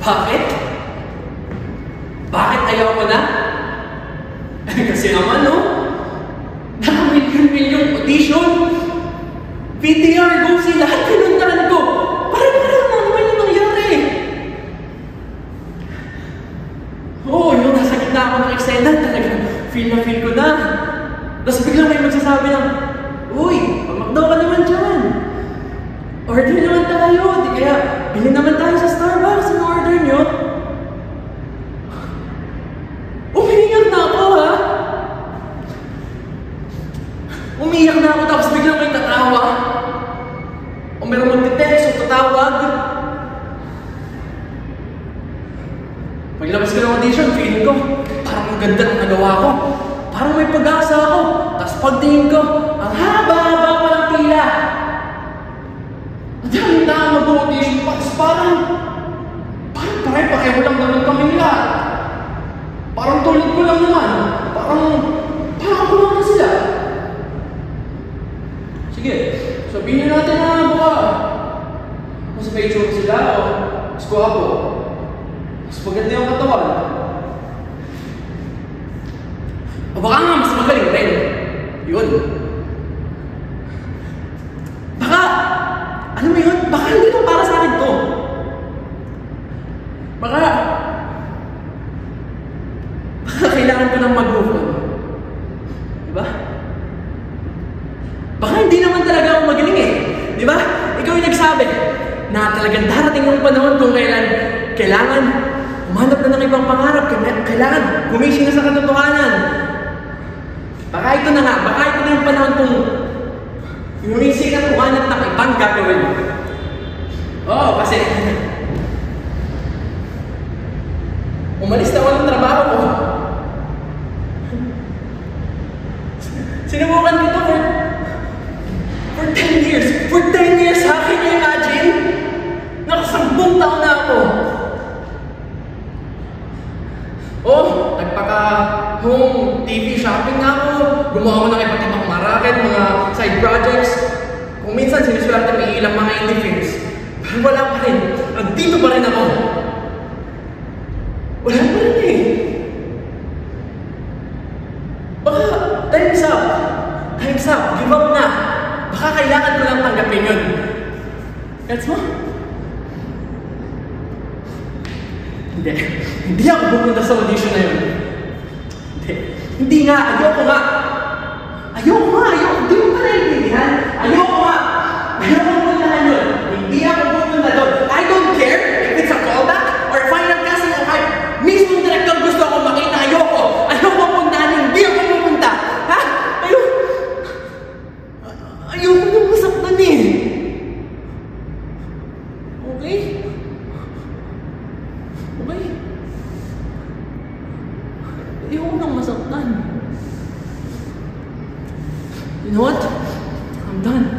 Bakit? Bakit ayaw ko na? Kasi naman, no? Naka-milyon-milyong audition. VTR, go si lahat pinuntahan ko. Parang naman yung nangyari. Oo, yung nasa gitna ako ng eksena, talagang feel ko na. Tapos biglang may magsasabi ng, uy, pamakdaw ka naman dyan. Order naman tayo. Di kaya, bilhin naman tayo sa Starbucks. Ano order nyo? Umiiyak na ako, ha? Umiiyak na ako, tapos biglang may tatawa. O merong magtitext o tatawag. Paglabas ko ng audition, feeling ko, parang ang ganda ng nagawa ko. Parang may pag-asa ako. Tapos pagtingin ko, ang haba-haba pa ng pila. Ang dami na mag-audition, parang pareho lang naman kami lahat. Parang tulad ko lang naman. Parang ako lang na sila. Sige, sabihin natin na baka mas may itsura sila o mas guwapo. Mas maganda yung katawan. O baka nga mas magaling rin. Yun. Baka, alam mo yun, baka hindi lang para sa akin to. Baka kailangan ko nang mag-move on. Diba? Baka hindi naman talaga ako magaling eh. Diba? Ikaw yung nagsabi na talagang darating ng panahon kung kailangan umanap na ng ibang pangarap, kailangan gumising na sa katotohanan. Baka ito na nga, baka ito na yung panahon kung gumising at umanap ng ibang gagawin. Oo, kasi umalis na ako ng trabaho ko. Sinubukan ko ito for 10 years. For 10 years, ha? Can you imagine? Nakasampung taon na ako. Oh, nagpaka-home TV shopping na ako. Gumawa ko ng iba't ibang maraket, mga side projects. Kung minsan sinusulat na may ilang mga indie films. Pero wala pa rin. Nandito pa rin ako. Wala pa rin eh. Baka, time's up. Time's up. Give up na. Baka kailangan ko lang tanggapin yun. Gets mo? Hindi ako pupunta sa audition na yun. Hindi nga. Ayoko nga. Hindi mo pa naiintindihan. Ayoko puntahan yun. Hindi ako pupunta doon. I don't care if it's a callback or final casting o kahit mismong director gusto akong makita. Ayoko puntahan yun. Hindi ako pupunta. Ha? Ayoko nang masaktan eh. Okay? Ayoko nang masaktan. You know what? I'm done.